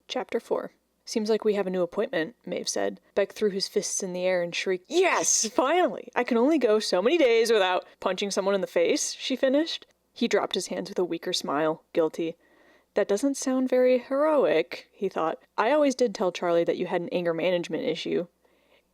Chapter 4. Seems like we have a new appointment, Maeve said. Beck threw his fists in the air and shrieked, "Yes, finally! I can only go so many days without punching someone in the face," she finished. He dropped his hands with a weaker smile, guilty. That doesn't sound very heroic, he thought. I always did tell Charlie that you had an anger management issue.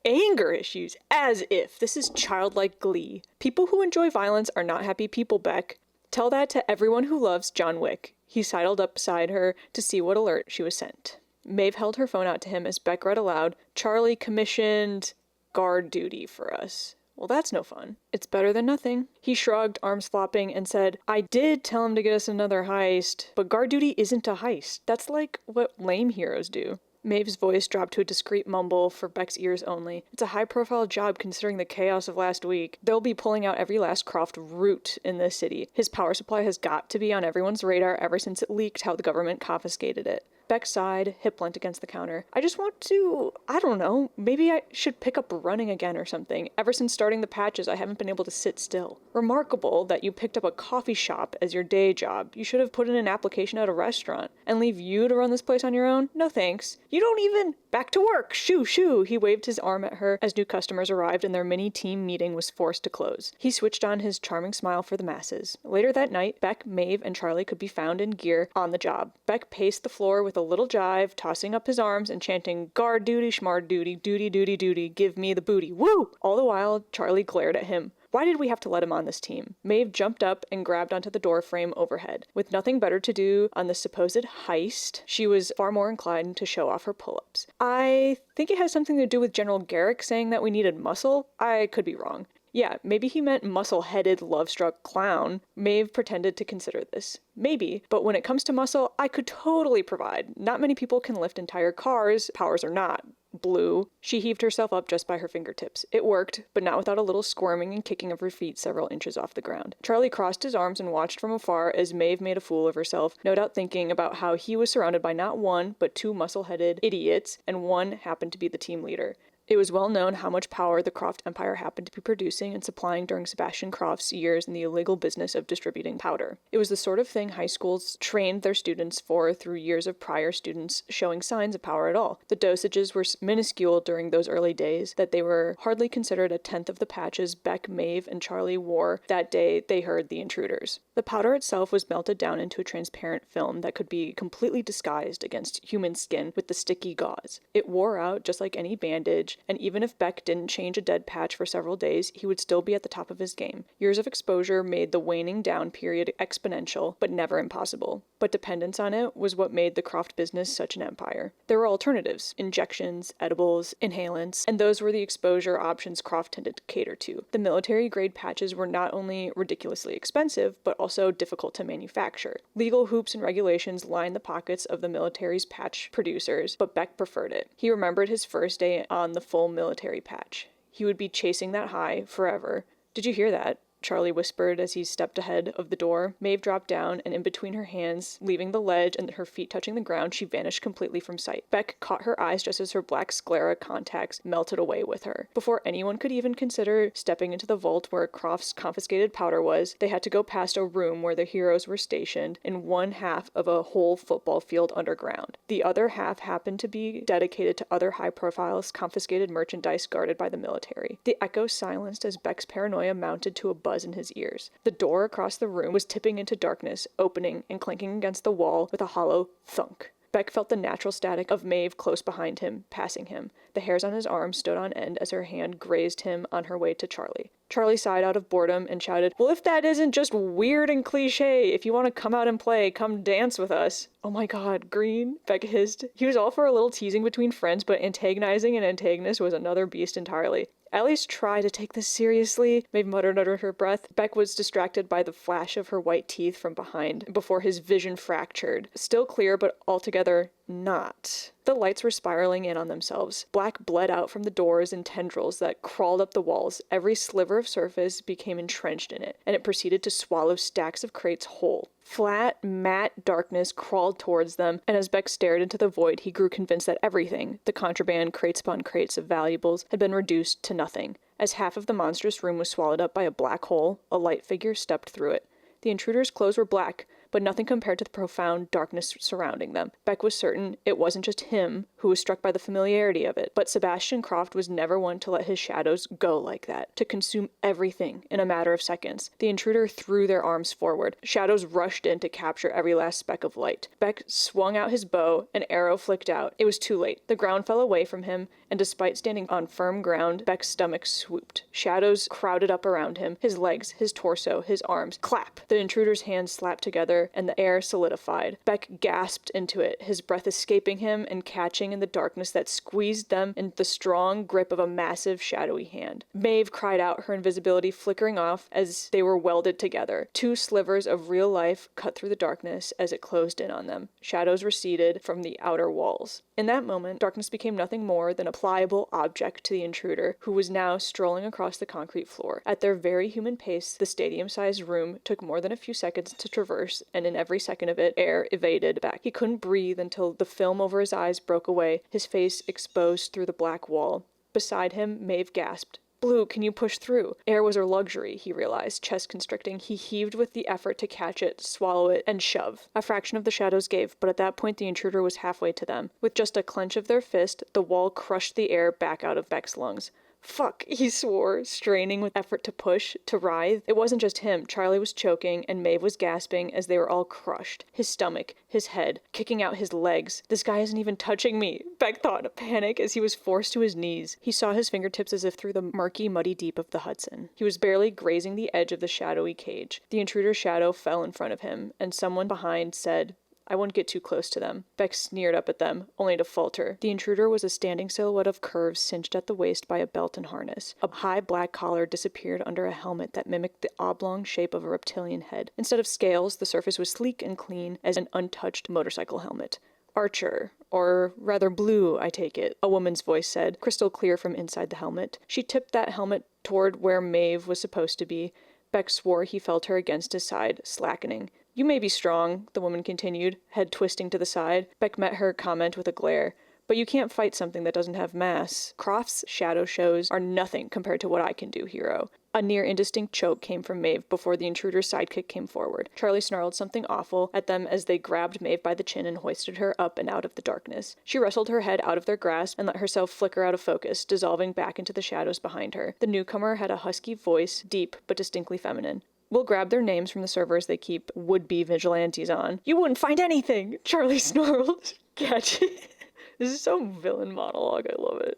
Anger issues? As if. This is childlike glee. People who enjoy violence are not happy people, Beck. Tell that to everyone who loves John Wick. He sidled up beside her to see what alert she was sent. Maeve held her phone out to him as Beck read aloud, "Charlie commissioned guard duty for us." Well, that's no fun. It's better than nothing. He shrugged, arms flopping, and said, "I did tell him to get us another heist, but guard duty isn't a heist. That's like what lame heroes do." Maeve's voice dropped to a discreet mumble for Beck's ears only. "It's a high-profile job considering the chaos of last week. They'll be pulling out every last Croft root in this city. His power supply has got to be on everyone's radar ever since it leaked how the government confiscated it." Beck sighed, hip leant against the counter. "I just want to, I don't know, maybe I should pick up running again or something. Ever since starting the patches, I haven't been able to sit still." "Remarkable that you picked up a coffee shop as your day job. You should have put in an application at a restaurant. And leave you to run this place on your own? No thanks. You don't even... Back to work! Shoo, shoo!" He waved his arm at her as new customers arrived and their mini-team meeting was forced to close. He switched on his charming smile for the masses. Later that night, Beck, Maeve, and Charlie could be found in gear on the job. Beck paced the floor with a little jive, tossing up his arms and chanting, "Guard duty, schmard duty, duty, duty, duty, give me the booty, woo!" All the while, Charlie glared at him. Why did we have to let him on this team? Maeve jumped up and grabbed onto the door frame overhead. With nothing better to do on the supposed heist, she was far more inclined to show off her pull-ups. "I think it has something to do with General Garrick saying that we needed muscle. I could be wrong." Yeah, maybe he meant muscle-headed, love-struck clown. Maeve pretended to consider this. Maybe, but when it comes to muscle, I could totally provide. Not many people can lift entire cars, powers or not. Blue. She heaved herself up just by her fingertips. It worked, but not without a little squirming and kicking of her feet several inches off the ground. Charlie crossed his arms and watched from afar as Maeve made a fool of herself, no doubt thinking about how he was surrounded by not one, but two muscle-headed idiots, and one happened to be the team leader. It was well known how much power the Croft Empire happened to be producing and supplying during Sebastian Croft's years in the illegal business of distributing powder. It was the sort of thing high schools trained their students for through years of prior students showing signs of power at all. The dosages were minuscule during those early days that they were hardly considered a tenth of the patches Beck, Maeve, and Charlie wore that day they heard the intruders. The powder itself was melted down into a transparent film that could be completely disguised against human skin with the sticky gauze. It wore out just like any bandage, and even if Beck didn't change a dead patch for several days, he would still be at the top of his game. Years of exposure made the waning down period exponential, but never impossible. But dependence on it was what made the Croft business such an empire. There were alternatives, injections, edibles, inhalants, and those were the exposure options Croft tended to cater to. The military-grade patches were not only ridiculously expensive, but also difficult to manufacture. Legal hoops and regulations lined the pockets of the military's patch producers, but Beck preferred it. He remembered his first day on the full military patch. He would be chasing that high forever. "Did you hear that?" Charlie whispered as he stepped ahead of the door. Maeve dropped down, and in between her hands, leaving the ledge and her feet touching the ground, she vanished completely from sight. Beck caught her eyes just as her black sclera contacts melted away with her. Before anyone could even consider stepping into the vault where Croft's confiscated powder was, they had to go past a room where the heroes were stationed in one half of a whole football field underground. The other half happened to be dedicated to other high-profile confiscated merchandise guarded by the military. The echo silenced as Beck's paranoia mounted to a buzz in his ears. The door across the room was tipping into darkness, opening and clanking against the wall with a hollow thunk. Beck felt the natural static of Maeve close behind him, passing him. The hairs on his arm stood on end as her hand grazed him on her way to Charlie. Charlie sighed out of boredom and shouted, "Well, if that isn't just weird and cliché, if you want to come out and play, come dance with us." "Oh my god, Green," Beck hissed. He was all for a little teasing between friends, but antagonizing an antagonist was another beast entirely. "At least try to take this seriously," Maeve muttered under her breath. Beck was distracted by the flash of her white teeth from behind, before his vision fractured. Still clear, but altogether not. The lights were spiraling in on themselves. Black bled out from the doors in tendrils that crawled up the walls. Every sliver of surface became entrenched in it, and it proceeded to swallow stacks of crates whole. Flat, matte darkness crawled towards them, and as Beck stared into the void, he grew convinced that everything, the contraband, crates upon crates of valuables, had been reduced to nothing. As half of the monstrous room was swallowed up by a black hole, a light figure stepped through it. The intruder's clothes were black, but nothing compared to the profound darkness surrounding them. Beck was certain it wasn't just him who was struck by the familiarity of it, but Sebastian Croft was never one to let his shadows go like that, to consume everything in a matter of seconds. The intruder threw their arms forward. Shadows rushed in to capture every last speck of light. Beck swung out his bow, an arrow flicked out. It was too late. The ground fell away from him, and despite standing on firm ground, Beck's stomach swooped. Shadows crowded up around him, his legs, his torso, his arms. Clap! The intruder's hands slapped together, and the air solidified. Beck gasped into it, his breath escaping him and catching in the darkness that squeezed them in the strong grip of a massive, shadowy hand. Maeve cried out, her invisibility flickering off as they were welded together. Two slivers of real life cut through the darkness as it closed in on them. Shadows receded from the outer walls. In that moment, darkness became nothing more than a pliable object to the intruder, who was now strolling across the concrete floor. At their very human pace, the stadium-sized room took more than a few seconds to traverse, and in every second of it, air evaded back. He couldn't breathe until the film over his eyes broke away, his face exposed through the black wall. Beside him, Maeve gasped. Blue, can you push through? Air was her luxury, he realized, chest constricting. He heaved with the effort to catch it, swallow it, and shove. A fraction of the shadows gave, but at that point the intruder was halfway to them. With just a clench of their fist, the wall crushed the air back out of Beck's lungs. Fuck, he swore, straining with effort to push, to writhe. It wasn't just him. Charlie was choking, and Maeve was gasping as they were all crushed. His stomach, his head, kicking out his legs. This guy isn't even touching me, Beck thought in a panic as he was forced to his knees. He saw his fingertips as if through the murky, muddy deep of the Hudson. He was barely grazing the edge of the shadowy cage. The intruder's shadow fell in front of him, and someone behind said, I wouldn't get too close to them. Beck sneered up at them, only to falter. The intruder was a standing silhouette of curves cinched at the waist by a belt and harness. A high black collar disappeared under a helmet that mimicked the oblong shape of a reptilian head. Instead of scales, the surface was sleek and clean as an untouched motorcycle helmet. Archer, or rather Blue, I take it, a woman's voice said, crystal clear from inside the helmet. She tipped that helmet toward where Maeve was supposed to be. Beck swore he felt her against his side, slackening. You may be strong, the woman continued, head twisting to the side. Beck met her comment with a glare. But you can't fight something that doesn't have mass. Croft's shadow shows are nothing compared to what I can do, hero. A near indistinct choke came from Maeve before the intruder's sidekick came forward. Charlie snarled something awful at them as they grabbed Maeve by the chin and hoisted her up and out of the darkness. She wrestled her head out of their grasp and let herself flicker out of focus, dissolving back into the shadows behind her. The newcomer had a husky voice, deep but distinctly feminine. We'll grab their names from the servers they keep would-be vigilantes on. You wouldn't find anything, Charlie snarled. Catch it. This is so villain monologue, I love it.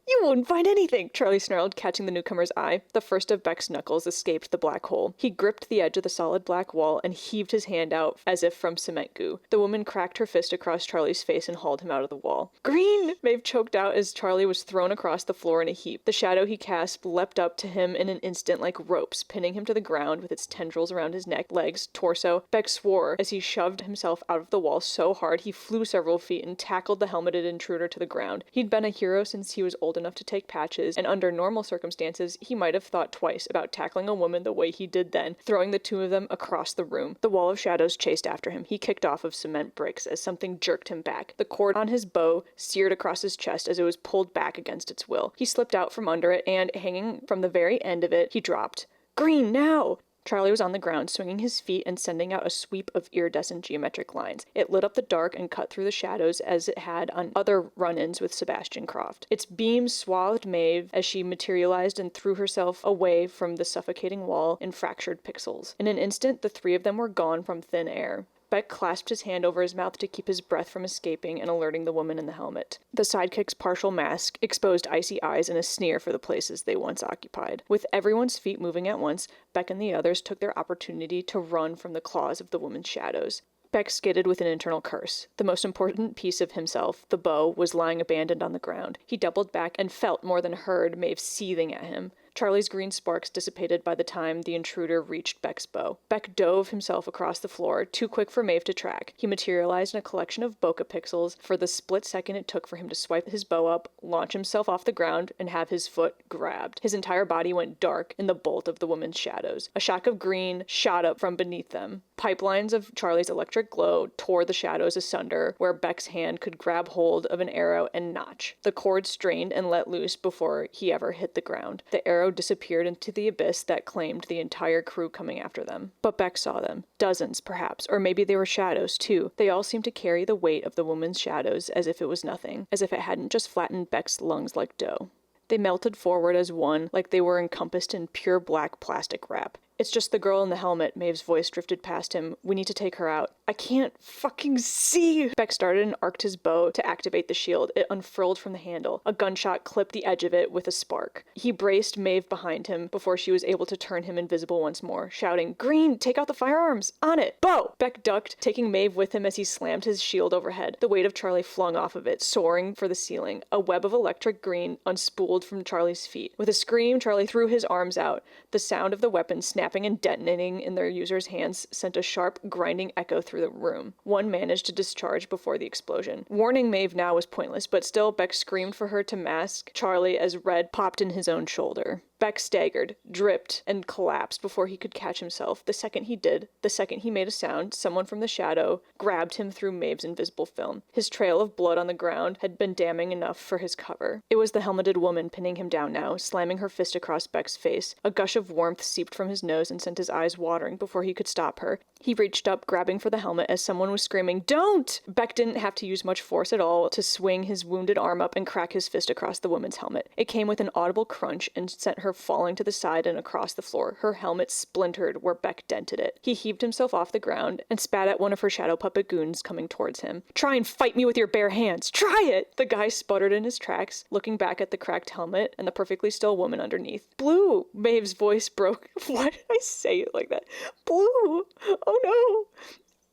You wouldn't find anything, Charlie snarled, catching the newcomer's eye. The first of Beck's knuckles escaped the black hole. He gripped the edge of the solid black wall and heaved his hand out as if from cement goo. The woman cracked her fist across Charlie's face and hauled him out of the wall. Green! Maeve choked out as Charlie was thrown across the floor in a heap. The shadow he cast leapt up to him in an instant like ropes, pinning him to the ground with its tendrils around his neck, legs, torso. Beck swore as he shoved himself out of the wall so hard he flew several feet and tackled the helmeted intruder to the ground. He'd been a hero since he was old enough to take patches, and under normal circumstances, he might have thought twice about tackling a woman the way he did then, throwing the two of them across the room. The wall of shadows chased after him. He kicked off of cement bricks as something jerked him back. The cord on his bow seared across his chest as it was pulled back against its will. He slipped out from under it, and, hanging from the very end of it, he dropped. Green, now! Charlie was on the ground, swinging his feet and sending out a sweep of iridescent geometric lines. It lit up the dark and cut through the shadows as it had on other run-ins with Sebastian Croft. Its beams swathed Maeve as she materialized and threw herself away from the suffocating wall in fractured pixels. In an instant, the three of them were gone from thin air. Beck clasped his hand over his mouth to keep his breath from escaping and alerting the woman in the helmet. The sidekick's partial mask exposed icy eyes and a sneer for the places they once occupied. With everyone's feet moving at once, Beck and the others took their opportunity to run from the claws of the woman's shadows. Beck skidded with an internal curse. The most important piece of himself, the bow, was lying abandoned on the ground. He doubled back and felt more than heard Maeve seething at him. Charlie's green sparks dissipated by the time the intruder reached Beck's bow. Beck dove himself across the floor, too quick for Maeve to track. He materialized in a collection of bokeh pixels for the split second it took for him to swipe his bow up, launch himself off the ground, and have his foot grabbed. His entire body went dark in the bolt of the woman's shadows. A shock of green shot up from beneath them. Pipelines of Charlie's electric glow tore the shadows asunder where Beck's hand could grab hold of an arrow and notch. The cord strained and let loose before he ever hit the ground. The arrow shadow disappeared into the abyss that claimed the entire crew coming after them. But Beck saw them. Dozens, perhaps, or maybe they were shadows, too. They all seemed to carry the weight of the woman's shadows as if it was nothing, as if it hadn't just flattened Beck's lungs like dough. They melted forward as one, like they were encompassed in pure black plastic wrap. It's just the girl in the helmet, Maeve's voice drifted past him. We need to take her out. I can't fucking see! Beck started and arced his bow to activate the shield. It unfurled from the handle. A gunshot clipped the edge of it with a spark. He braced Maeve behind him before she was able to turn him invisible once more, shouting, Green, take out the firearms! On it! Bow! Beck ducked, taking Maeve with him as he slammed his shield overhead. The weight of Charlie flung off of it, soaring for the ceiling. A web of electric green unspooled from Charlie's feet. With a scream, Charlie threw his arms out. The sound of the weapon snapping and detonating in their users' hands sent a sharp, grinding echo through the room. One managed to discharge before the explosion. Warning Maeve now was pointless, but still Beck screamed for her to mask Charlie as Red popped in his own shoulder. Beck staggered, dripped, and collapsed before he could catch himself. The second he did, the second he made a sound, someone from the shadow grabbed him through Maeve's invisible film. His trail of blood on the ground had been damning enough for his cover. It was the helmeted woman pinning him down now, slamming her fist across Beck's face. A gush of warmth seeped from his nose and sent his eyes watering before he could stop her. He reached up, grabbing for the helmet as someone was screaming, Don't! Beck didn't have to use much force at all to swing his wounded arm up and crack his fist across the woman's helmet. It came with an audible crunch and sent her falling to the side and across the floor. Her helmet splintered where Beck dented it. He heaved himself off the ground and spat at one of her shadow puppet goons coming towards him. Try and fight me with your bare hands! Try it! The guy sputtered in his tracks, looking back at the cracked helmet and the perfectly still woman underneath. Blue! Maeve's voice broke. Why did I say it like that? Blue! Oh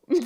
no!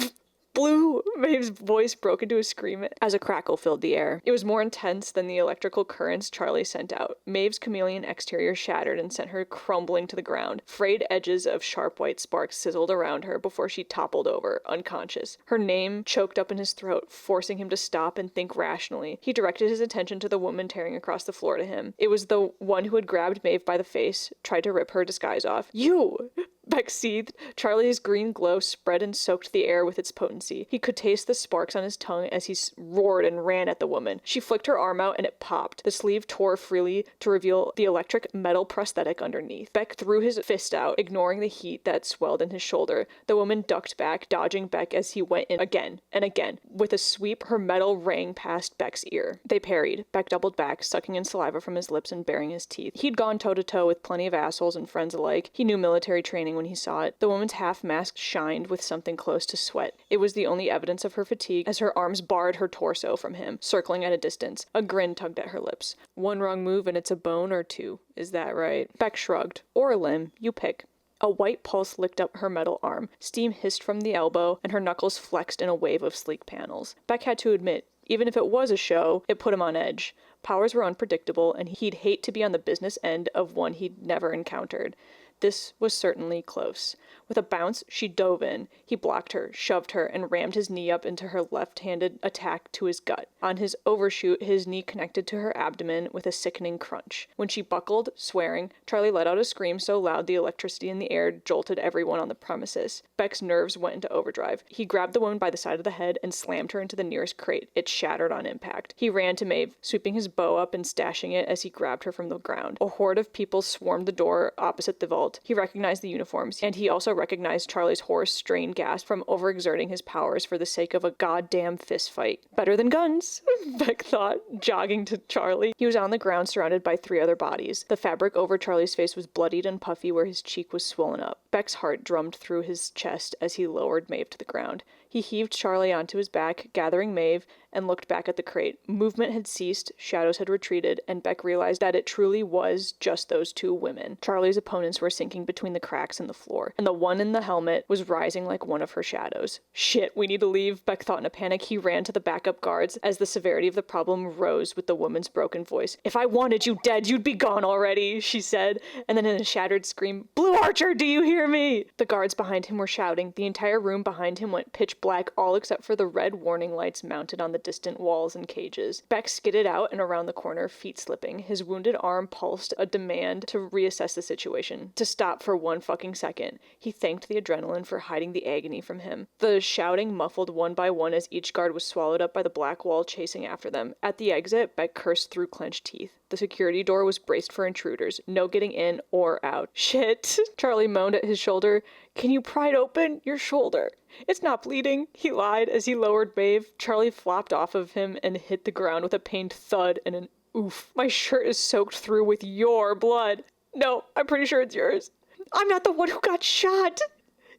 Blue! Maeve's voice broke into a scream as a crackle filled the air. It was more intense than the electrical currents Charlie sent out. Maeve's chameleon exterior shattered and sent her crumbling to the ground. Frayed edges of sharp white sparks sizzled around her before she toppled over, unconscious. Her name choked up in his throat, forcing him to stop and think rationally. He directed his attention to the woman tearing across the floor to him. It was the one who had grabbed Maeve by the face, tried to rip her disguise off. You! Beck seethed. Charlie's green glow spread and soaked the air with its potency. He could taste the sparks on his tongue as he roared and ran at the woman. She flicked her arm out and it popped. The sleeve tore freely to reveal the electric metal prosthetic underneath. Beck threw his fist out, ignoring the heat that swelled in his shoulder. The woman ducked back, dodging Beck as he went in again and again. With a sweep, her metal rang past Beck's ear. They parried. Beck doubled back, sucking in saliva from his lips and baring his teeth. He'd gone toe-to-toe with plenty of assholes and friends alike. He knew military training when he saw it. The woman's half mask shined with something close to sweat. It was the only evidence of her fatigue as her arms barred her torso from him, circling at a distance. A grin tugged at her lips. One wrong move and it's a bone or two. Is that right? Beck shrugged. Or a limb. You pick. A white pulse licked up her metal arm. Steam hissed from the elbow, and her knuckles flexed in a wave of sleek panels. Beck had to admit, even if it was a show, it put him on edge. Powers were unpredictable, and he'd hate to be on the business end of one he'd never encountered. This was certainly close. With a bounce, she dove in. He blocked her, shoved her, and rammed his knee up into her left-handed attack to his gut. On his overshoot, his knee connected to her abdomen with a sickening crunch. When she buckled, swearing, Charlie let out a scream so loud the electricity in the air jolted everyone on the premises. Beck's nerves went into overdrive. He grabbed the woman by the side of the head and slammed her into the nearest crate. It shattered on impact. He ran to Maeve, sweeping his bow up and stashing it as he grabbed her from the ground. A horde of people swarmed the door opposite the vault. He recognized the uniforms, and he also recognized Charlie's hoarse, strained gasp from overexerting his powers for the sake of a goddamn fist fight. Better than guns, Beck thought, jogging to Charlie. He was on the ground surrounded by 3 other bodies. The fabric over Charlie's face was bloodied and puffy where his cheek was swollen up. Beck's heart drummed through his chest as he lowered Maeve to the ground. He heaved Charlie onto his back, gathering Maeve, and looked back at the crate. Movement had ceased, shadows had retreated, and Beck realized that it truly was just those 2 women. Charlie's opponents were sinking between the cracks in the floor, and the one in the helmet was rising like one of her shadows. Shit, we need to leave, Beck thought in a panic. He ran to the backup guards as the severity of the problem rose with the woman's broken voice. If I wanted you dead, you'd be gone already, she said, and then in a shattered scream, Blue Archer, do you hear me? The guards behind him were shouting. The entire room behind him went pitch black all except for the red warning lights mounted on the distant walls and cages. Beck skidded out and around the corner, feet slipping. His wounded arm pulsed a demand to reassess the situation, to stop for one fucking second. He thanked the adrenaline for hiding the agony from him. The shouting muffled one by one as each guard was swallowed up by the black wall chasing after them. At the exit, Beck cursed through clenched teeth. The security door was braced for intruders. No getting in or out. Shit. Charlie moaned at his shoulder. Can you pry it open? Your shoulder. It's not bleeding, he lied as he lowered Maeve. Charlie flopped off of him and hit the ground with a pained thud and an oof. My shirt is soaked through with your blood. No, I'm pretty sure it's yours. I'm not the one who got shot.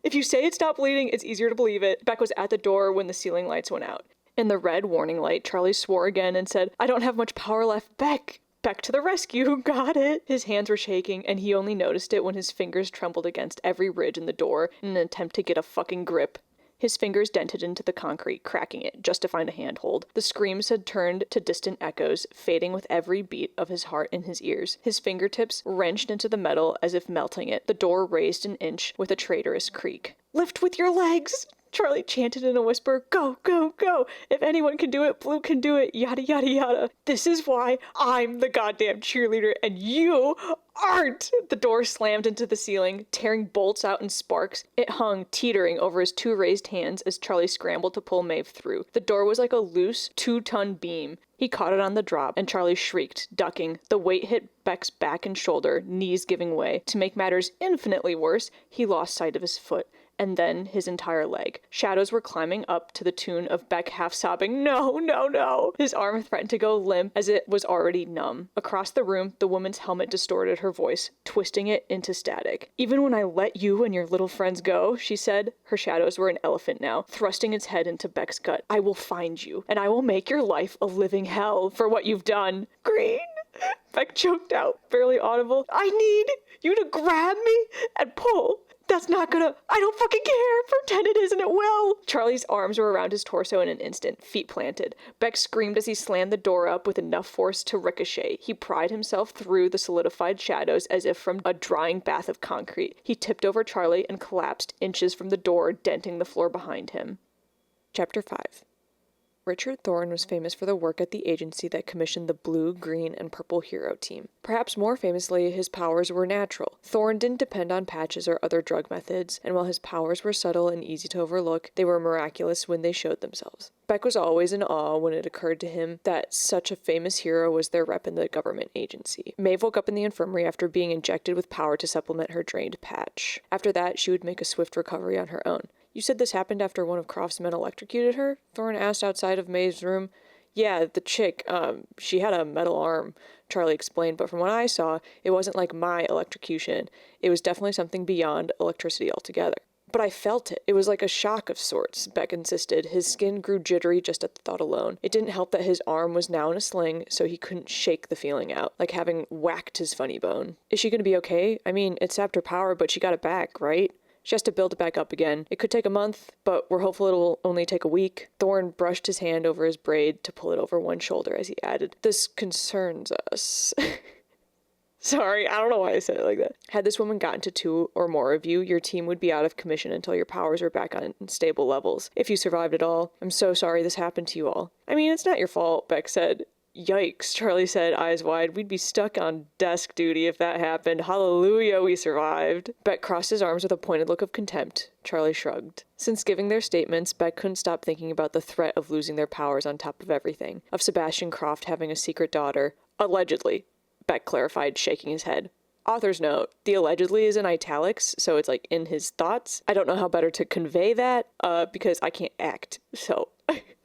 If you say it's not bleeding, it's easier to believe it. Beck was at the door when the ceiling lights went out. In the red warning light, Charlie swore again and said, I don't have much power left, Beck. Beck to the rescue, got it. His hands were shaking, and he only noticed it when his fingers trembled against every ridge in the door in an attempt to get a fucking grip. His fingers dented into the concrete, cracking it, just to find a handhold. The screams had turned to distant echoes, fading with every beat of his heart in his ears. His fingertips wrenched into the metal as if melting it. The door raised an inch with a traitorous creak. Lift with your legs! Charlie chanted in a whisper, go, go, go. If anyone can do it, Blue can do it, yada, yada, yada. This is why I'm the goddamn cheerleader and you aren't. The door slammed into the ceiling, tearing bolts out in sparks. It hung, teetering over his two raised hands as Charlie scrambled to pull Maeve through. The door was like a loose, 2-ton beam. He caught it on the drop, and Charlie shrieked, ducking. The weight hit Beck's back and shoulder, knees giving way. To make matters infinitely worse, he lost sight of his foot. And then his entire leg. Shadows were climbing up to the tune of Beck half sobbing, no, no, no. His arm threatened to go limp as it was already numb. Across the room, the woman's helmet distorted her voice, twisting it into static. Even when I let you and your little friends go, she said. Her shadows were an elephant now, thrusting its head into Beck's gut. I will find you, and I will make your life a living hell for what you've done. Green. Beck choked out, barely audible. I need you to grab me and pull. That's not gonna, I don't fucking care. Pretend it isn't, it will. Charlie's arms were around his torso in an instant, feet planted. Beck screamed as he slammed the door up with enough force to ricochet. He pried himself through the solidified shadows as if from a drying bath of concrete. He tipped over Charlie and collapsed inches from the door, denting the floor behind him. Chapter 5. Richard Thorne was famous for the work at the agency that commissioned the Blue, Green, and Purple Hero Team. Perhaps more famously, his powers were natural. Thorne didn't depend on patches or other drug methods, and while his powers were subtle and easy to overlook, they were miraculous when they showed themselves. Beck was always in awe when it occurred to him that such a famous hero was their rep in the government agency. Maeve woke up in the infirmary after being injected with power to supplement her drained patch. After that, she would make a swift recovery on her own. You said this happened after one of Croft's men electrocuted her? Thorne asked outside of Maeve's room. Yeah, the chick, she had a metal arm, Charlie explained, but from what I saw, it wasn't like my electrocution. It was definitely something beyond electricity altogether. But I felt it. It was like a shock of sorts, Beck insisted. His skin grew jittery just at the thought alone. It didn't help that his arm was now in a sling, so he couldn't shake the feeling out, like having whacked his funny bone. Is she gonna be okay? I mean, it sapped her power, but she got it back, right? She has to build it back up again. It could take a month, but we're hopeful it'll only take a week. Thorne brushed his hand over his braid to pull it over one shoulder as he added, This concerns us. Sorry, I don't know why I said it like that. Had this woman gotten to 2 or more of you, your team would be out of commission until your powers were back on stable levels. If you survived at all, I'm so sorry this happened to you all. I mean, it's not your fault, Beck said. Yikes, Charlie said, eyes wide. We'd be stuck on desk duty if that happened. Hallelujah, we survived. Beck crossed his arms with a pointed look of contempt. Charlie shrugged. Since giving their statements, Beck couldn't stop thinking about the threat of losing their powers on top of everything. Of Sebastian Croft having a secret daughter. Allegedly, Beck clarified, shaking his head. Author's note, the allegedly is in italics, so it's like in his thoughts. I don't know how better to convey that, because I can't act. So,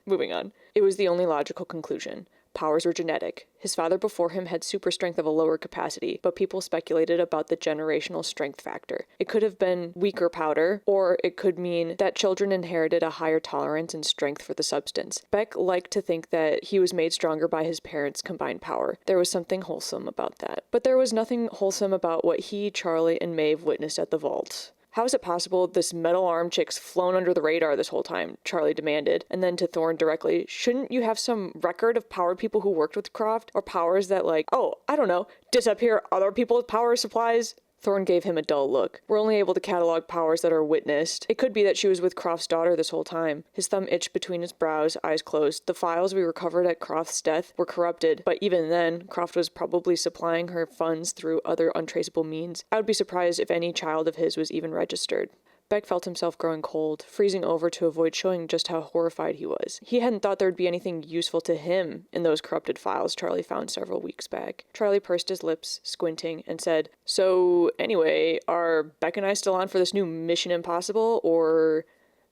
moving on. It was the only logical conclusion. Powers were genetic. His father before him had super strength of a lower capacity, but people speculated about the generational strength factor. It could have been weaker powder, or it could mean that children inherited a higher tolerance and strength for the substance. Beck liked to think that he was made stronger by his parents' combined power. There was something wholesome about that. But there was nothing wholesome about what he, Charlie, and Maeve witnessed at the vault. How is it possible this metal arm chick's flown under the radar this whole time? Charlie demanded. And then to Thorne directly, shouldn't you have some record of powered people who worked with Croft? Or powers that I don't know, disappear other people's power supplies? Thorne gave him a dull look. We're only able to catalog powers that are witnessed. It could be that she was with Croft's daughter this whole time. His thumb itched between his brows, eyes closed. The files we recovered at Croft's death were corrupted, but even then, Croft was probably supplying her funds through other untraceable means. I would be surprised if any child of his was even registered. Beck felt himself growing cold, freezing over to avoid showing just how horrified he was. He hadn't thought there would be anything useful to him in those corrupted files Charlie found several weeks back. Charlie pursed his lips, squinting, and said, "So, anyway, are Beck and I still on for this new Mission Impossible, or—"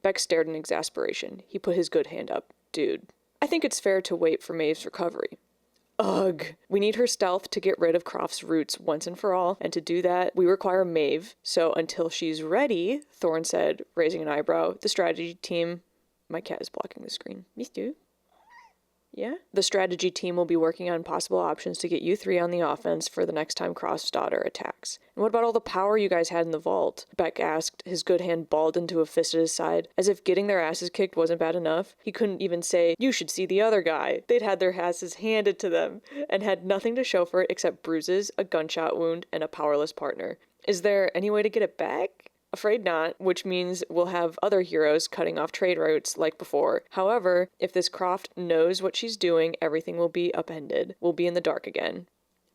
Beck stared in exasperation. He put his good hand up. "Dude, I think it's fair to wait for Maeve's recovery." Ugh. We need her stealth to get rid of Croft's roots once and for all, and to do that, we require Maeve. So until she's ready, Thorne said, raising an eyebrow, the strategy team... My cat is blocking the screen. Mister? Yeah? The strategy team will be working on possible options to get you three on the offense for the next time Croft's daughter attacks. And what about all the power you guys had in the vault? Beck asked, his good hand balled into a fist at his side, as if getting their asses kicked wasn't bad enough. He couldn't even say, "You should see the other guy." They'd had their asses handed to them, and had nothing to show for it except bruises, a gunshot wound, and a powerless partner. Is there any way to get it back? Afraid not, which means we'll have other heroes cutting off trade routes like before. However, if this Croft knows what she's doing, everything will be upended. We'll be in the dark again.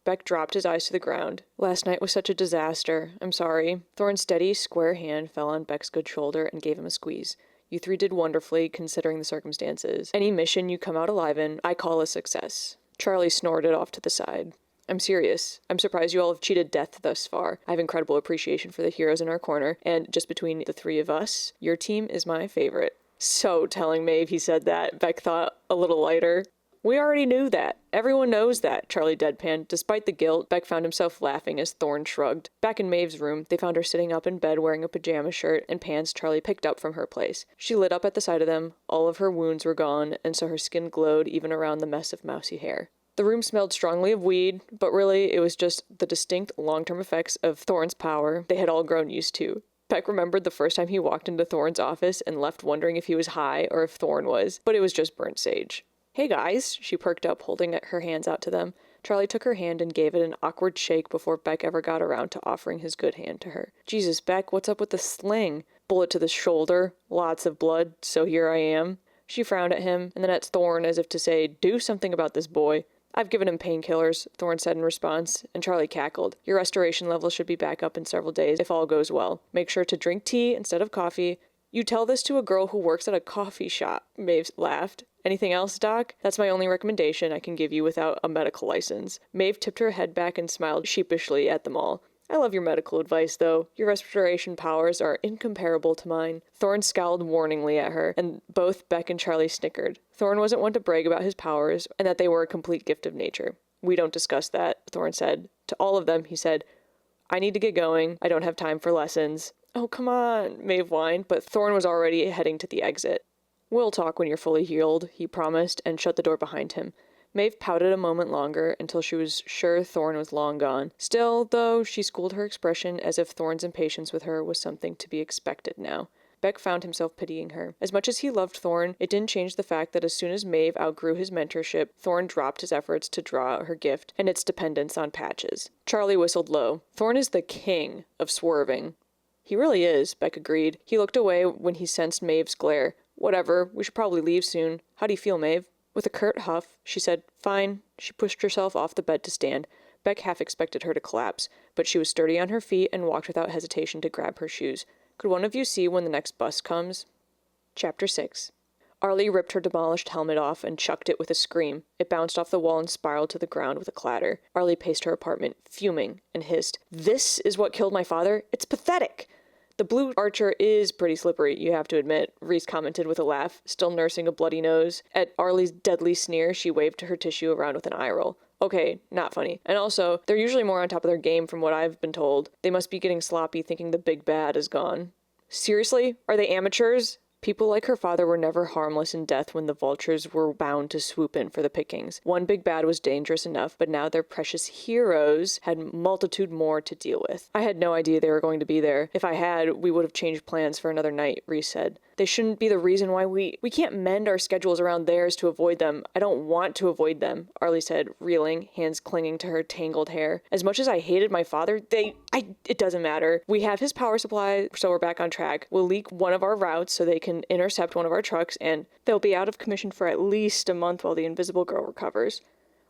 Beck dropped his eyes to the ground. Last night was such a disaster. I'm sorry. Thorne's steady, square hand fell on Beck's good shoulder and gave him a squeeze. You three did wonderfully, considering the circumstances. Any mission you come out alive in, I call a success. Charlie snorted off to the side. I'm serious. I'm surprised you all have cheated death thus far. I have incredible appreciation for the heroes in our corner, and just between the three of us, your team is my favorite. So telling Maeve he said that, Beck thought a little lighter. We already knew that. Everyone knows that, Charlie deadpanned. Despite the guilt, Beck found himself laughing as Thorne shrugged. Back in Maeve's room, they found her sitting up in bed wearing a pajama shirt and pants Charlie picked up from her place. She lit up at the sight of them. All of her wounds were gone, and so her skin glowed even around the mess of mousy hair. The room smelled strongly of weed, but really it was just the distinct long-term effects of Thorne's power they had all grown used to. Beck remembered the first time he walked into Thorne's office and left wondering if he was high or if Thorne was, but it was just burnt sage. "Hey guys," she perked up, holding her hands out to them. Charlie took her hand and gave it an awkward shake before Beck ever got around to offering his good hand to her. "Jesus, Beck, what's up with the sling? Bullet to the shoulder, lots of blood, so here I am." She frowned at him, and then at Thorne as if to say, "Do something about this boy." "I've given him painkillers," Thorne said in response, and Charlie cackled. "Your restoration level should be back up in several days if all goes well. Make sure to drink tea instead of coffee." "You tell this to a girl who works at a coffee shop," Maeve laughed. "Anything else, Doc? That's my only recommendation I can give you without a medical license." Maeve tipped her head back and smiled sheepishly at them all. "I love your medical advice, though. Your restoration powers are incomparable to mine." Thorne scowled warningly at her, and both Beck and Charlie snickered. Thorne wasn't one to brag about his powers, and that they were a complete gift of nature. "We don't discuss that," Thorne said. To all of them, he said, "I need to get going. I don't have time for lessons." "Oh, come on," Maeve whined, but Thorne was already heading to the exit. "We'll talk when you're fully healed," he promised, and shut the door behind him. Maeve pouted a moment longer until she was sure Thorne was long gone. Still, though, she schooled her expression as if Thorne's impatience with her was something to be expected now. Beck found himself pitying her. As much as he loved Thorne, it didn't change the fact that as soon as Maeve outgrew his mentorship, Thorne dropped his efforts to draw out her gift and its dependence on Patches. Charlie whistled low. "Thorne is the king of swerving." "He really is," Beck agreed. He looked away when he sensed Maeve's glare. "Whatever, we should probably leave soon. How do you feel, Maeve?" With a curt huff, she said, "Fine." She pushed herself off the bed to stand. Beck half expected her to collapse, but she was sturdy on her feet and walked without hesitation to grab her shoes. "Could one of you see when the next bus comes?" Chapter 6. Arlie ripped her demolished helmet off and chucked it with a scream. It bounced off the wall and spiraled to the ground with a clatter. Arlie paced her apartment, fuming, and hissed, "This is what killed my father? It's pathetic!" "The blue archer is pretty slippery, you have to admit," Reese commented with a laugh, still nursing a bloody nose. At Arlie's deadly sneer, she waved her tissue around with an eye roll. "Okay, not funny. And also, they're usually more on top of their game from what I've been told. They must be getting sloppy thinking the big bad is gone." "Seriously? Are they amateurs?" People like her father were never harmless in death when the vultures were bound to swoop in for the pickings. One big bad was dangerous enough, but now their precious heroes had multitude more to deal with. I had no idea they were going to be there. If I had, we would have changed plans for another night, Reese said. They shouldn't be the reason why we can't mend our schedules around theirs to avoid them. I don't want to avoid them, Arlie said, reeling, hands clinging to her tangled hair. As much as I hated my father, it doesn't matter. We have his power supply, so we're back on track. We'll leak one of our routes so they can intercept one of our trucks, and they'll be out of commission for at least a month while the invisible girl recovers.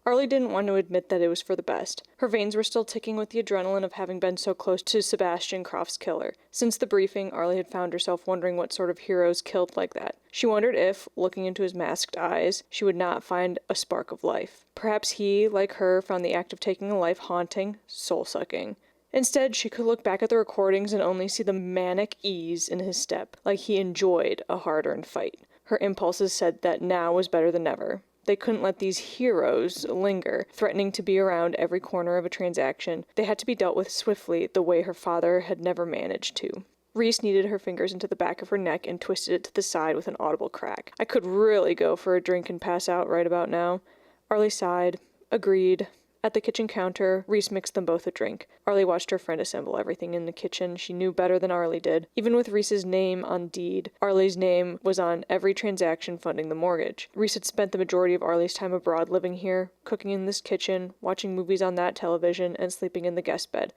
Arlie didn't want to admit that it was for the best. Her veins were still ticking with the adrenaline of having been so close to Sebastian Croft's killer. Since the briefing, Arlie had found herself wondering what sort of heroes killed like that. She wondered if, looking into his masked eyes, she would not find a spark of life. Perhaps he, like her, found the act of taking a life haunting, soul-sucking. Instead, she could look back at the recordings and only see the manic ease in his step, like he enjoyed a hard-earned fight. Her impulses said that now was better than ever. They couldn't let these heroes linger, threatening to be around every corner of a transaction. They had to be dealt with swiftly, the way her father had never managed to. Reese kneaded her fingers into the back of her neck and twisted it to the side with an audible crack. I could really go for a drink and pass out right about now. Arlie sighed, agreed. At the kitchen counter, Reese mixed them both a drink. Arlie watched her friend assemble everything in the kitchen she knew better than Arlie did. Even with Reese's name on deed, Arlie's name was on every transaction funding the mortgage. Reese had spent the majority of Arlie's time abroad living here, cooking in this kitchen, watching movies on that television, and sleeping in the guest bed.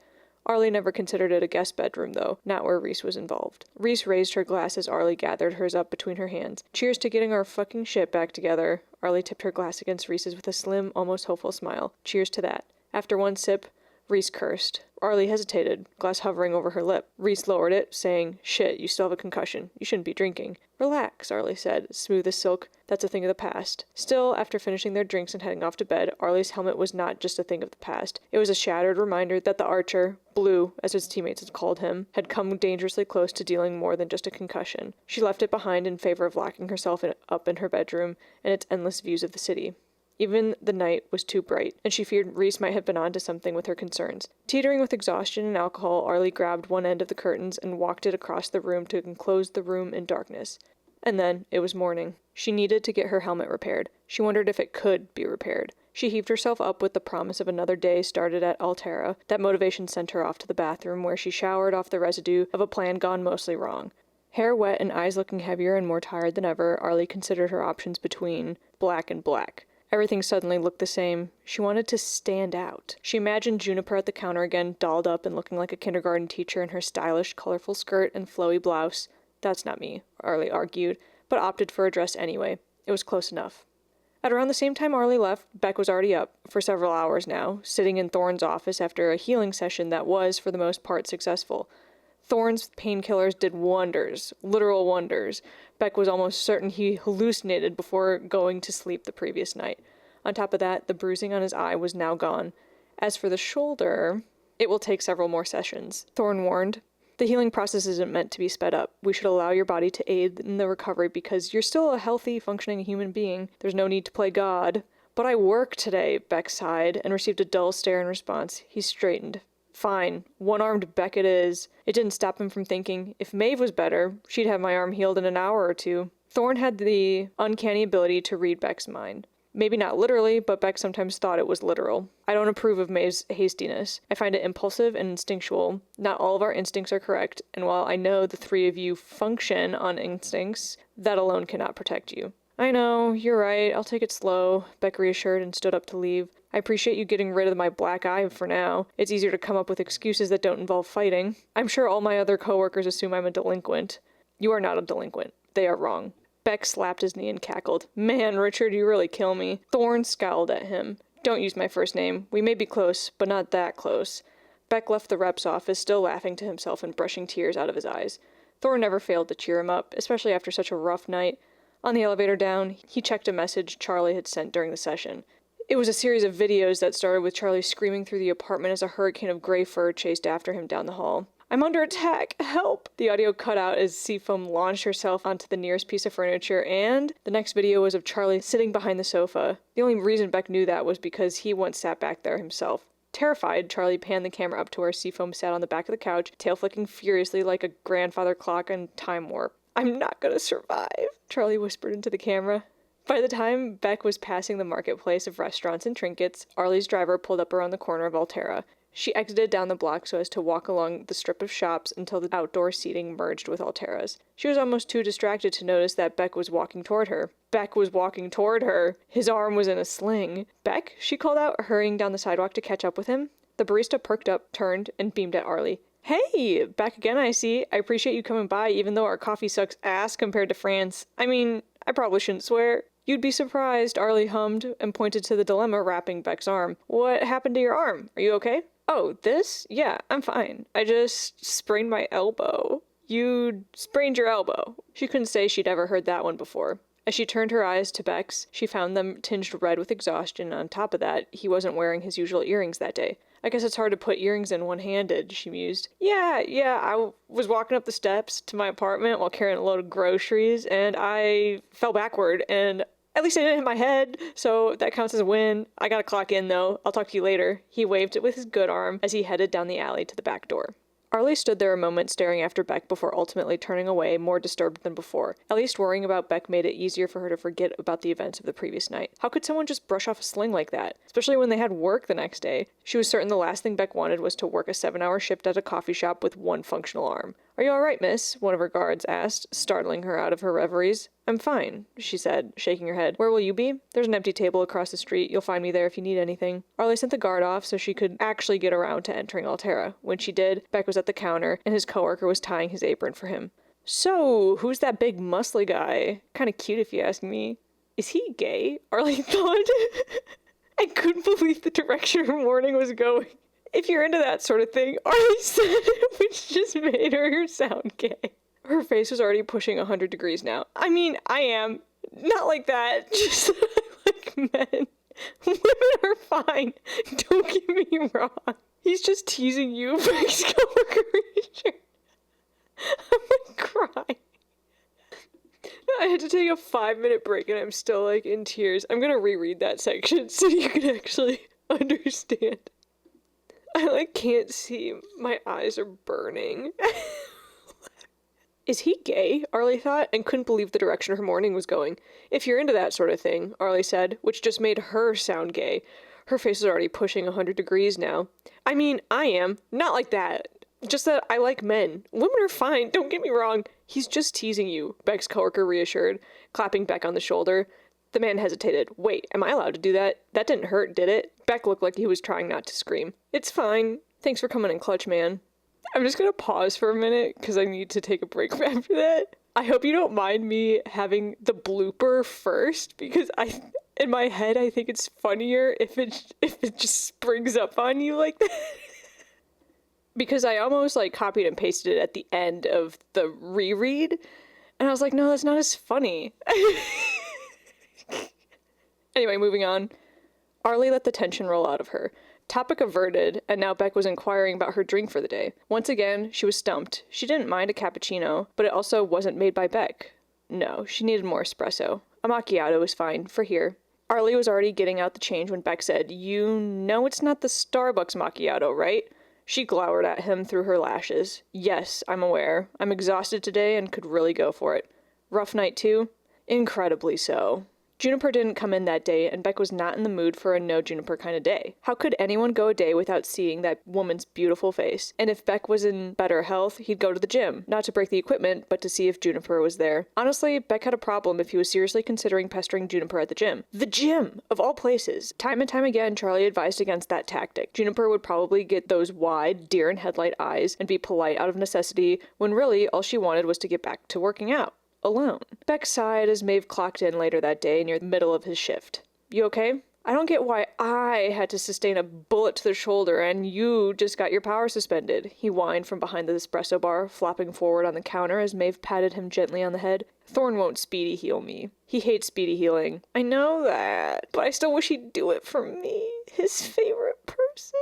Arlie never considered it a guest bedroom, though, not where Reese was involved. Reese raised her glass as Arlie gathered hers up between her hands. Cheers to getting our fucking shit back together. Arlie tipped her glass against Reese's with a slim, almost hopeful smile. Cheers to that. After one sip, Reese cursed. Arlie hesitated, glass hovering over her lip. Reese lowered it, saying, "Shit, you still have a concussion. You shouldn't be drinking." "Relax," Arlie said, smooth as silk. "That's a thing of the past." Still, after finishing their drinks and heading off to bed, Arlie's helmet was not just a thing of the past. It was a shattered reminder that the archer, Blue, as his teammates had called him, had come dangerously close to dealing more than just a concussion. She left it behind in favor of locking herself up in her bedroom and its endless views of the city. Even the night was too bright, and she feared Reese might have been onto something with her concerns. Teetering with exhaustion and alcohol, Arlie grabbed one end of the curtains and walked it across the room to enclose the room in darkness. And then, it was morning. She needed to get her helmet repaired. She wondered if it could be repaired. She heaved herself up with the promise of another day started at Altera. That motivation sent her off to the bathroom, where she showered off the residue of a plan gone mostly wrong. Hair wet and eyes looking heavier and more tired than ever, Arlie considered her options between black and black. Everything suddenly looked the same. She wanted to stand out. She imagined Juniper at the counter again, dolled up and looking like a kindergarten teacher in her stylish, colorful skirt and flowy blouse. That's not me, Arlie argued, but opted for a dress anyway. It was close enough. At around the same time Arlie left, Beck was already up, for several hours now, sitting in Thorne's office after a healing session that was, for the most part, successful. Thorne's painkillers did wonders, literal wonders. Beck was almost certain he hallucinated before going to sleep the previous night. On top of that, the bruising on his eye was now gone. As for the shoulder, it will take several more sessions, Thorne warned. The healing process isn't meant to be sped up. We should allow your body to aid in the recovery because you're still a healthy, functioning human being. There's no need to play God. But I work today, Beck sighed, and received a dull stare in response. He straightened. Fine, one-armed Beck it is. It didn't stop him from thinking, if Maeve was better, she'd have my arm healed in an hour or two. Thorne had the uncanny ability to read Beck's mind. Maybe not literally, but Beck sometimes thought it was literal. I don't approve of Maeve's hastiness. I find it impulsive and instinctual. Not all of our instincts are correct, and while I know the three of you function on instincts, that alone cannot protect you. I know, you're right, I'll take it slow, Beck reassured and stood up to leave. I appreciate you getting rid of my black eye for now. It's easier to come up with excuses that don't involve fighting. I'm sure all my other coworkers assume I'm a delinquent. You are not a delinquent. They are wrong. Beck slapped his knee and cackled. Man, Richard, you really kill me. Thorne scowled at him. Don't use my first name. We may be close, but not that close. Beck left the rep's office, still laughing to himself and brushing tears out of his eyes. Thorne never failed to cheer him up, especially after such a rough night. On the elevator down, he checked a message Charlie had sent during the session. It was a series of videos that started with Charlie screaming through the apartment as a hurricane of gray fur chased after him down the hall. I'm under attack! Help! The audio cut out as Seafoam launched herself onto the nearest piece of furniture, and the next video was of Charlie sitting behind the sofa. The only reason Beck knew that was because he once sat back there himself. Terrified, Charlie panned the camera up to where Seafoam sat on the back of the couch, tail flicking furiously like a grandfather clock in Time Warp. I'm not gonna survive, Charlie whispered into the camera. By the time Beck was passing the marketplace of restaurants and trinkets, Arlie's driver pulled up around the corner of Altera. She exited down the block so as to walk along the strip of shops until the outdoor seating merged with Altera's. She was almost too distracted to notice that Beck was walking toward her. Beck was walking toward her. His arm was in a sling. Beck? She called out, hurrying down the sidewalk to catch up with him. The barista perked up, turned, and beamed at Arlie. Hey, back again, I see. I appreciate you coming by, even though our coffee sucks ass compared to France. I mean, I probably shouldn't swear. You'd be surprised, Arlie hummed, and pointed to the dilemma wrapping Beck's arm. What happened to your arm? Are you okay? Oh, this? Yeah, I'm fine. I just sprained my elbow. You sprained your elbow. She couldn't say she'd ever heard that one before. As she turned her eyes to Beck's, she found them tinged red with exhaustion, and on top of that, he wasn't wearing his usual earrings that day. I guess it's hard to put earrings in one-handed, she mused. Yeah, I was walking up the steps to my apartment while carrying a load of groceries, and I fell backward, and at least I didn't hit my head, so that counts as a win. I gotta clock in, though. I'll talk to you later. He waved it with his good arm as he headed down the alley to the back door. Arlie stood there a moment staring after Beck before ultimately turning away, more disturbed than before. At least worrying about Beck made it easier for her to forget about the events of the previous night. How could someone just brush off a sling like that? Especially when they had work the next day. She was certain the last thing Beck wanted was to work a 7-hour shift at a coffee shop with one functional arm. Are you all right, miss? One of her guards asked, startling her out of her reveries. I'm fine, she said, shaking her head. Where will you be? There's an empty table across the street. You'll find me there if you need anything. Arlie sent the guard off so she could actually get around to entering Altera. When she did, Beck was at the counter, and his coworker was tying his apron for him. So, who's that big muscly guy? Kinda cute if you ask me. Is he gay? Arlie thought. I couldn't believe the direction her morning was going. If you're into that sort of thing, Arlie said, which just made her sound gay. Her face was already pushing 100 degrees now. I mean, I am. Not like that. Just I like men. Women are fine. Don't get me wrong. He's just teasing you, Beck's coworker. I'm gonna cry. I had to take a 5-minute break and I'm still like in tears. I'm gonna reread that section so you can actually understand. I like can't see. My eyes are burning. Is he gay? Arlie thought, and couldn't believe the direction her morning was going. If you're into that sort of thing, Arlie said, which just made her sound gay. Her face was already pushing 100 degrees now. I mean, I am. Not like that. Just that I like men. Women are fine, don't get me wrong. He's just teasing you, Beck's coworker reassured, clapping Beck on the shoulder. The man hesitated. Wait, am I allowed to do that? That didn't hurt, did it? Beck looked like he was trying not to scream. It's fine. Thanks for coming in clutch, man. I'm just gonna pause for a minute because I need to take a break after that. I hope you don't mind me having the blooper first because in my head, I think it's funnier if it just springs up on you like that. Because I almost like copied and pasted it at the end of the reread, and I was like, no, that's not as funny. Anyway, moving on. Arlie let the tension roll out of her. Topic averted, and now Beck was inquiring about her drink for the day. Once again, she was stumped. She didn't mind a cappuccino, but it also wasn't made by Beck. No, she needed more espresso. A macchiato was fine, for here. Arlie was already getting out the change when Beck said, You know it's not the Starbucks macchiato, right? She glowered at him through her lashes. Yes, I'm aware. I'm exhausted today and could really go for it. Rough night too? Incredibly so. Juniper didn't come in that day, and Beck was not in the mood for a no-Juniper kind of day. How could anyone go a day without seeing that woman's beautiful face? And if Beck was in better health, he'd go to the gym, not to break the equipment, but to see if Juniper was there. Honestly, Beck had a problem if he was seriously considering pestering Juniper at the gym. The gym! Of all places! Time and time again, Charlie advised against that tactic. Juniper would probably get those wide, deer-in-headlight eyes and be polite out of necessity, when really all she wanted was to get back to working out. Alone. Beck sighed as Maeve clocked in later that day near the middle of his shift. You okay? I don't get why I had to sustain a bullet to the shoulder and you just got your power suspended, he whined from behind the espresso bar, flopping forward on the counter as Maeve patted him gently on the head. Thorne won't speedy heal me. He hates speedy healing. I know that, but I still wish he'd do it for me, his favorite person.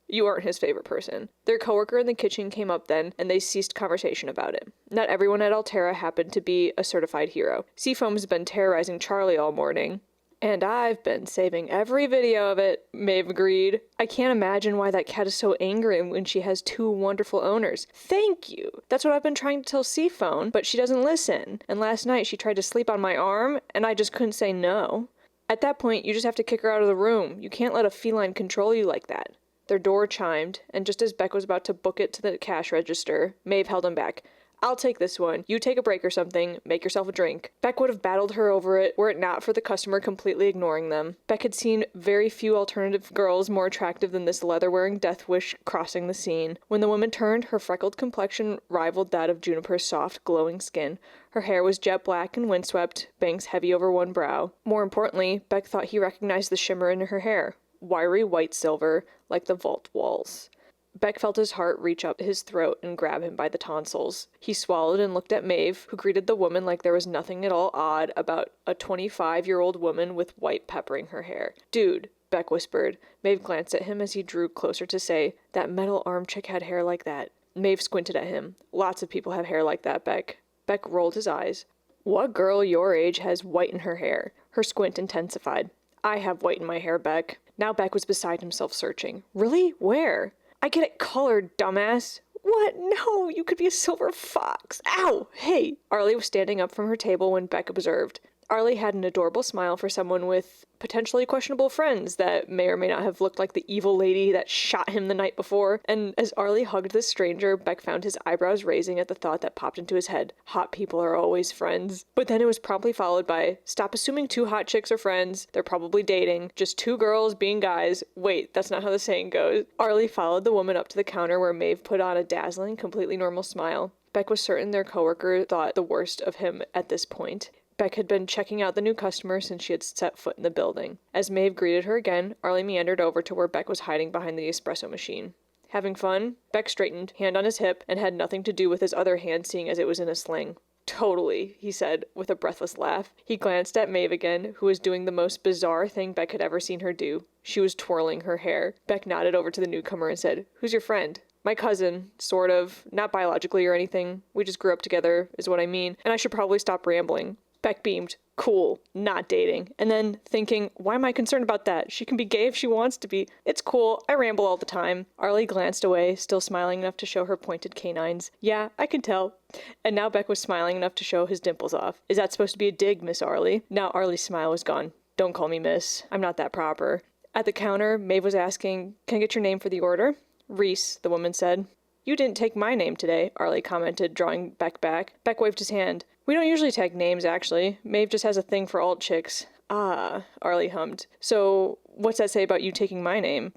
You aren't his favorite person. Their coworker in the kitchen came up then, and they ceased conversation about it. Not everyone at Altera happened to be a certified hero. Seafoam's been terrorizing Charlie all morning. And I've been saving every video of it, Maeve agreed. I can't imagine why that cat is so angry when she has two wonderful owners. Thank you! That's what I've been trying to tell Seaphone, but she doesn't listen. And last night she tried to sleep on my arm, and I just couldn't say no. At that point, you just have to kick her out of the room. You can't let a feline control you like that. Their door chimed, and just as Beck was about to book it to the cash register, Maeve held him back. I'll take this one. You take a break or something. Make yourself a drink. Beck would have battled her over it were it not for the customer completely ignoring them. Beck had seen very few alternative girls more attractive than this leather-wearing death wish crossing the scene. When the woman turned, her freckled complexion rivaled that of Juniper's soft, glowing skin. Her hair was jet black and windswept, bangs heavy over one brow. More importantly, Beck thought he recognized the shimmer in her hair. Wiry white silver, like the vault walls. Beck felt his heart reach up his throat and grab him by the tonsils. He swallowed and looked at Maeve, who greeted the woman like there was nothing at all odd about a 25-year-old woman with white peppering her hair. Dude, Beck whispered. Maeve glanced at him as he drew closer to say, that metal arm chick had hair like that. Maeve squinted at him. Lots of people have hair like that, Beck. Beck rolled his eyes. What girl your age has white in her hair? Her squint intensified. I have white in my hair, Beck. Now Beck was beside himself searching. Really? Where? I get it colored, dumbass. What? No, you could be a silver fox. Ow! Hey! Arlie was standing up from her table when Beck observed. Arlie had an adorable smile for someone with potentially questionable friends that may or may not have looked like the evil lady that shot him the night before, and as Arlie hugged this stranger, Beck found his eyebrows raising at the thought that popped into his head. Hot people are always friends. But then it was promptly followed by, stop assuming two hot chicks are friends. They're probably dating. Just two girls being guys. Wait, that's not how the saying goes. Arlie followed the woman up to the counter where Maeve put on a dazzling, completely normal smile. Beck was certain their coworker thought the worst of him at this point. Beck had been checking out the new customer since she had set foot in the building. As Maeve greeted her again, Arlie meandered over to where Beck was hiding behind the espresso machine. Having fun? Beck straightened, hand on his hip, and had nothing to do with his other hand seeing as it was in a sling. Totally, he said, with a breathless laugh. He glanced at Maeve again, who was doing the most bizarre thing Beck had ever seen her do. She was twirling her hair. Beck nodded over to the newcomer and said, Who's your friend? My cousin, sort of. Not biologically or anything. We just grew up together, is what I mean, and I should probably stop rambling. Beck beamed. Cool. Not dating. And then, thinking, why am I concerned about that? She can be gay if she wants to be. It's cool. I ramble all the time. Arlie glanced away, still smiling enough to show her pointed canines. Yeah, I can tell. And now Beck was smiling enough to show his dimples off. Is that supposed to be a dig, Miss Arlie? Now Arlie's smile was gone. Don't call me miss. I'm not that proper. At the counter, Maeve was asking, Can I get your name for the order? Reese, the woman said. You didn't take my name today, Arlie commented, drawing Beck back. Beck waved his hand. We don't usually tag names, actually. Maeve just has a thing for alt chicks. Ah, Arlie hummed. So, what's that say about you taking my name?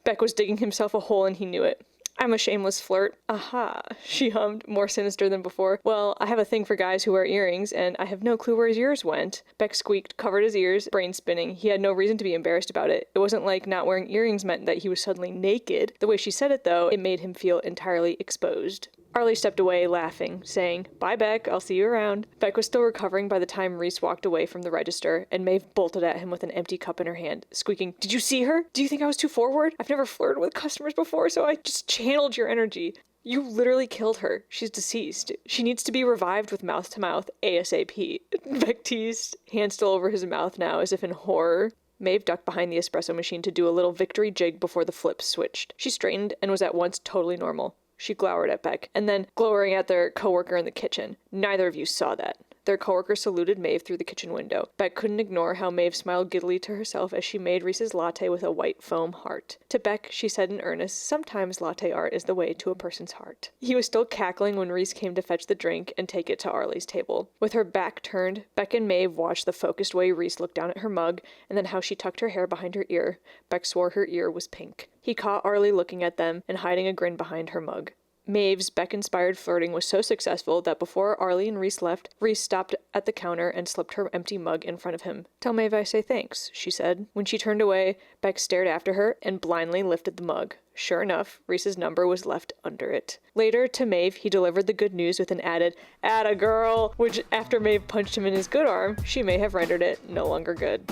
Beck was digging himself a hole and he knew it. I'm a shameless flirt. Aha, she hummed, more sinister than before. Well, I have a thing for guys who wear earrings, and I have no clue where his ears went. Beck squeaked, covered his ears, brain spinning. He had no reason to be embarrassed about it. It wasn't like not wearing earrings meant that he was suddenly naked. The way she said it, though, it made him feel entirely exposed. Arlie stepped away, laughing, saying, Bye, Beck, I'll see you around. Beck was still recovering by the time Reese walked away from the register, and Maeve bolted at him with an empty cup in her hand, squeaking, Did you see her? Do you think I was too forward? I've never flirted with customers before, so I just channeled your energy. You literally killed her. She's deceased. She needs to be revived with mouth-to-mouth ASAP. Beck teased, hand still over his mouth now, as if in horror. Maeve ducked behind the espresso machine to do a little victory jig before the flips switched. She straightened and was at once totally normal. She glowered at Beck, and then glowering at their coworker in the kitchen. Neither of you saw that. Their coworker saluted Maeve through the kitchen window. Beck couldn't ignore how Maeve smiled giddily to herself as she made Reese's latte with a white foam heart. To Beck, she said in earnest, sometimes latte art is the way to a person's heart. He was still cackling when Reese came to fetch the drink and take it to Arlie's table. With her back turned, Beck and Maeve watched the focused way Reese looked down at her mug, and then how she tucked her hair behind her ear. Beck swore her ear was pink. He caught Arlie looking at them and hiding a grin behind her mug. Maeve's Beck-inspired flirting was so successful that before Arlie and Reese left, Reese stopped at the counter and slipped her empty mug in front of him. Tell Maeve I say thanks, she said. When she turned away, Beck stared after her and blindly lifted the mug. Sure enough, Reese's number was left under it. Later, to Maeve, he delivered the good news with an added, "Atta girl," which, after Maeve punched him in his good arm, she may have rendered it no longer good.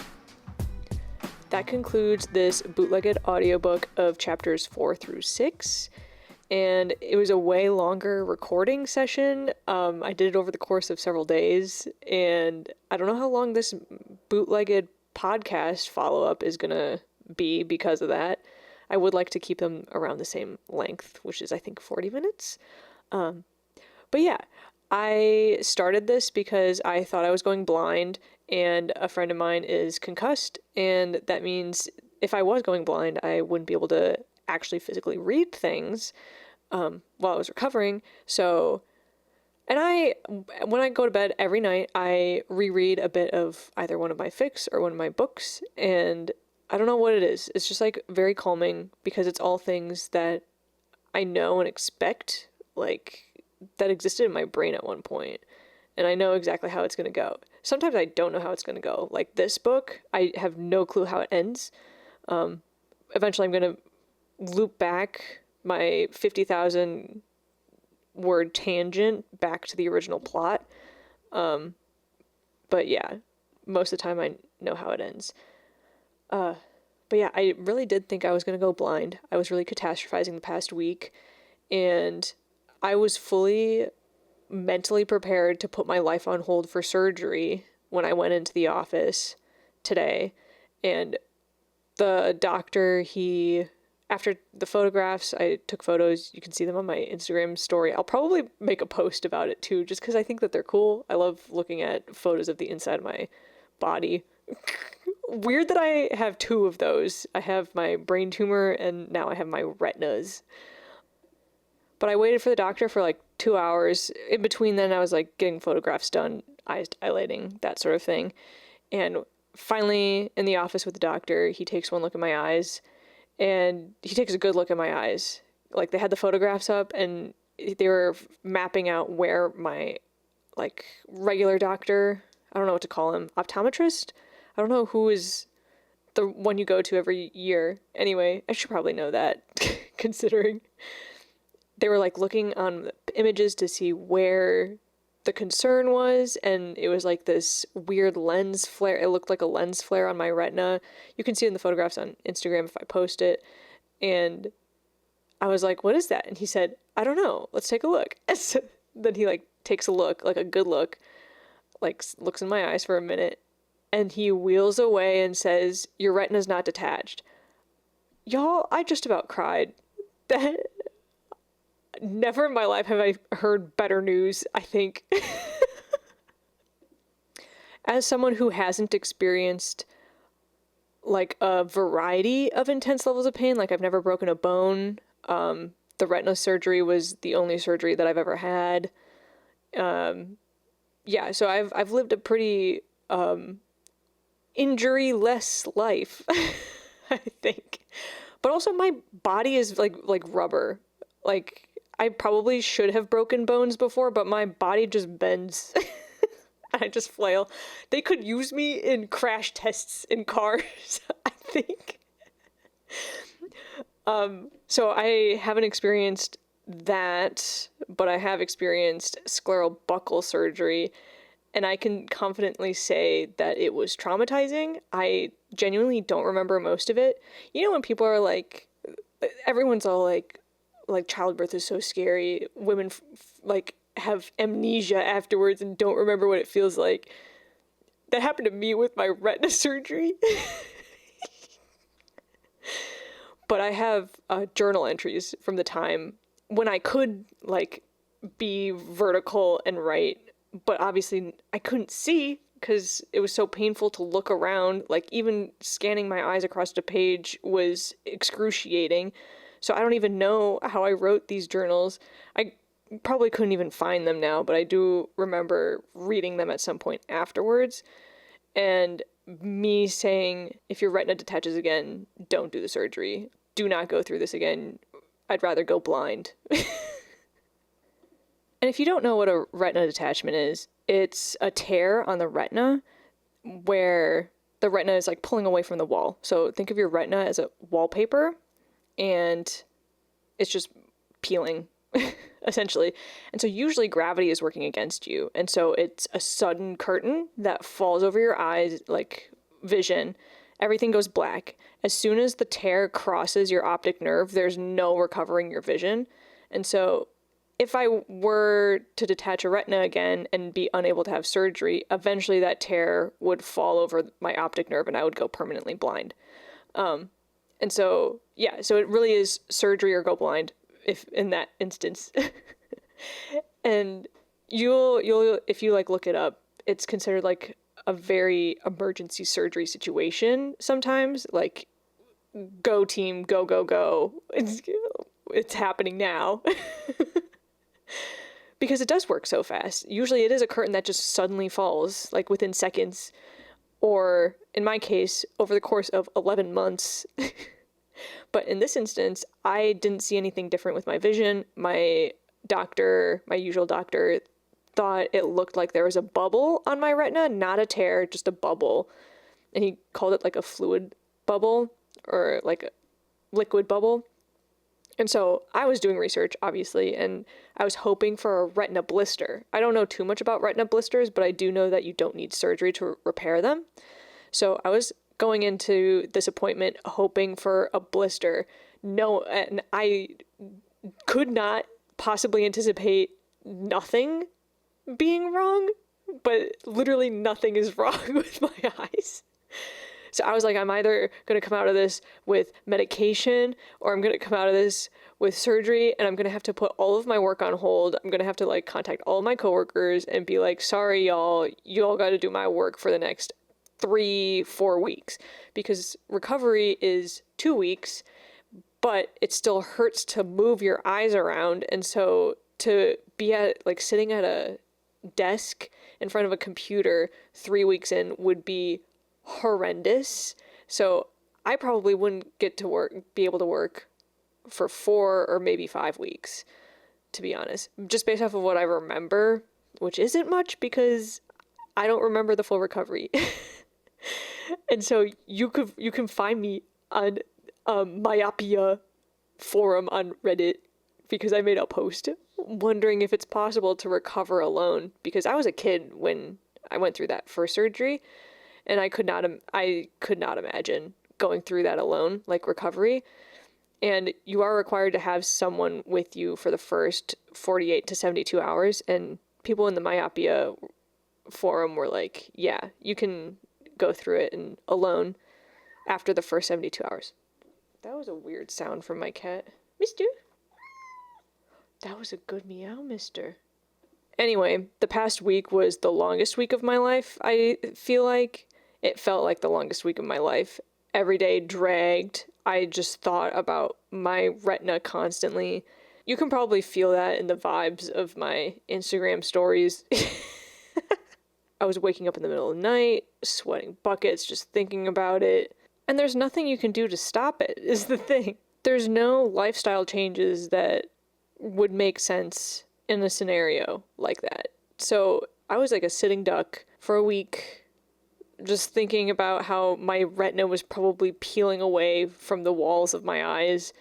That concludes this bootlegged audiobook of chapters 4 through 6. And it was a way longer recording session. I did it over the course of several days, and I don't know how long this bootlegged podcast follow-up is gonna be because of that. I would like to keep them around the same length, which is I think 40 minutes. But yeah, I started this because I thought I was going blind, and a friend of mine is concussed, and that means if I was going blind, I wouldn't be able to actually physically read things while I was recovering. So, and when I go to bed every night, I reread a bit of either one of my fics or one of my books, and I don't know what it is. It's just like very calming because it's all things that I know and expect, like that existed in my brain at one point, and I know exactly how it's going to go. Sometimes I don't know how it's going to go. Like this book, I have no clue how it ends. Eventually I'm going to loop back my 50,000 word tangent back to the original plot. But yeah, most of the time I know how it ends. But yeah, I really did think I was going to go blind. I was really catastrophizing the past week, and I was fully mentally prepared to put my life on hold for surgery when I went into the office today. And the doctor, after the photographs, I took photos. You can see them on my Instagram story. I'll probably make a post about it too, just because I think that they're cool. I love looking at photos of the inside of my body. Weird that I have two of those. I have my brain tumor and now I have my retinas. But I waited for the doctor for like 2 hours. In between then, I was like getting photographs done, eyes dilating, that sort of thing. And finally, in the office with the doctor, he takes one look at my eyes, and he takes a good look at my eyes. Like, they had the photographs up, and they were mapping out where my, like, regular doctor, I don't know what to call him, optometrist? I don't know who is the one you go to every year. Anyway, I should probably know that, considering they were like looking on the images to see where the concern was, and it was like this weird lens flare. It looked like a lens flare on my retina. You can see it in the photographs on Instagram if I post it. And I was like, what is that? And he said, I don't know. Let's take a look. And so then he like takes a look, like a good look, like looks in my eyes for a minute, and he wheels away and says, your retina's not detached. Y'all, I just about cried. That never in my life have I heard better news, I think. As someone who hasn't experienced like a variety of intense levels of pain, like I've never broken a bone. The retina surgery was the only surgery that I've ever had. Yeah, so I've lived a pretty injury-less life, I think. But also my body is like rubber. Like, I probably should have broken bones before, but my body just bends. I just flail. They could use me in crash tests in cars, I think. So I haven't experienced that, but I have experienced scleral buckle surgery, and I can confidently say that it was traumatizing. I genuinely don't remember most of it. You know when people are like, everyone's all like childbirth is so scary. Women like have amnesia afterwards and don't remember what it feels like. That happened to me with my retina surgery. But I have journal entries from the time when I could like be vertical and write, but obviously I couldn't see because it was so painful to look around. Like, even scanning my eyes across the page was excruciating. So I don't even know how I wrote these journals. I probably couldn't even find them now, but I do remember reading them at some point afterwards. And me saying, if your retina detaches again, don't do the surgery. Do not go through this again. I'd rather go blind. And if you don't know what a retina detachment is, it's a tear on the retina where the retina is like pulling away from the wall. So think of your retina as a wallpaper, and it's just peeling, essentially. And so usually gravity is working against you. And so it's a sudden curtain that falls over your eyes, like vision. Everything goes black. As soon as the tear crosses your optic nerve, there's no recovering your vision. And so if I were to detach a retina again and be unable to have surgery, eventually that tear would fall over my optic nerve and I would go permanently blind. And so, yeah, so it really is surgery or go blind if in that instance. And you'll if you like look it up, it's considered like a very emergency surgery situation sometimes. Like, go team, go, go, go. It's happening now. Because it does work so fast. Usually it is a curtain that just suddenly falls, like within seconds. Or, in my case, over the course of 11 months. But in this instance, I didn't see anything different with my vision. My doctor, my usual doctor, thought it looked like there was a bubble on my retina, not a tear, just a bubble. And he called it like a fluid bubble, or like a liquid bubble. And so I was doing research, obviously, and I was hoping for a retina blister. I don't know too much about retina blisters, but I do know that you don't need surgery to repair them. So I was going into this appointment hoping for a blister. No, and I could not possibly anticipate nothing being wrong, but literally nothing is wrong with my eyes. So I was like, I'm either going to come out of this with medication or I'm going to come out of this with surgery, and I'm going to have to put all of my work on hold. I'm going to have to like contact all of my coworkers and be like, sorry, y'all, you all got to do my work for the next 3-4 weeks, because recovery is 2 weeks, but it still hurts to move your eyes around. And so to be at like sitting at a desk in front of a computer 3 weeks in would be horrendous. So I probably wouldn't be able to work for 4 or maybe 5 weeks, to be honest, just based off of what I remember, which isn't much because I don't remember the full recovery. And so you can find me on myopia forum on Reddit, because I made a post wondering if it's possible to recover alone, because I was a kid when I went through that first surgery. And I could not imagine going through that alone, like recovery. And you are required to have someone with you for the first 48 to 72 hours. And people in the myopia forum were like, yeah, you can go through it and alone after the first 72 hours. That was a weird sound from my cat. Mister? That was a good meow, mister. Anyway, the past week was the longest week of my life, I feel like. It felt like the longest week of my life. Every day dragged. I just thought about my retina constantly. You can probably feel that in the vibes of my Instagram stories. I was waking up in the middle of the night, sweating buckets, just thinking about it. And there's nothing you can do to stop it, is the thing. There's no lifestyle changes that would make sense in a scenario like that. So I was like a sitting duck for a week, just thinking about how my retina was probably peeling away from the walls of my eyes,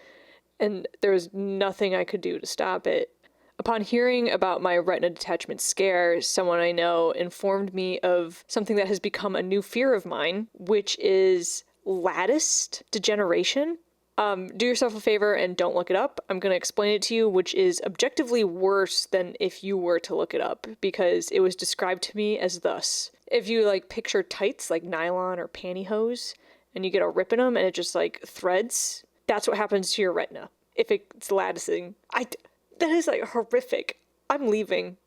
and there was nothing I could do to stop it. Upon hearing about my retina detachment scare, someone I know informed me of something that has become a new fear of mine, which is latticed degeneration. Do yourself a favor and don't look it up. I'm going to explain it to you, which is objectively worse than if you were to look it up, because it was described to me as thus. If you like picture tights, like nylon or pantyhose, and you get a rip in them and it just like threads, that's what happens to your retina if it's latticing. That is like horrific. I'm leaving.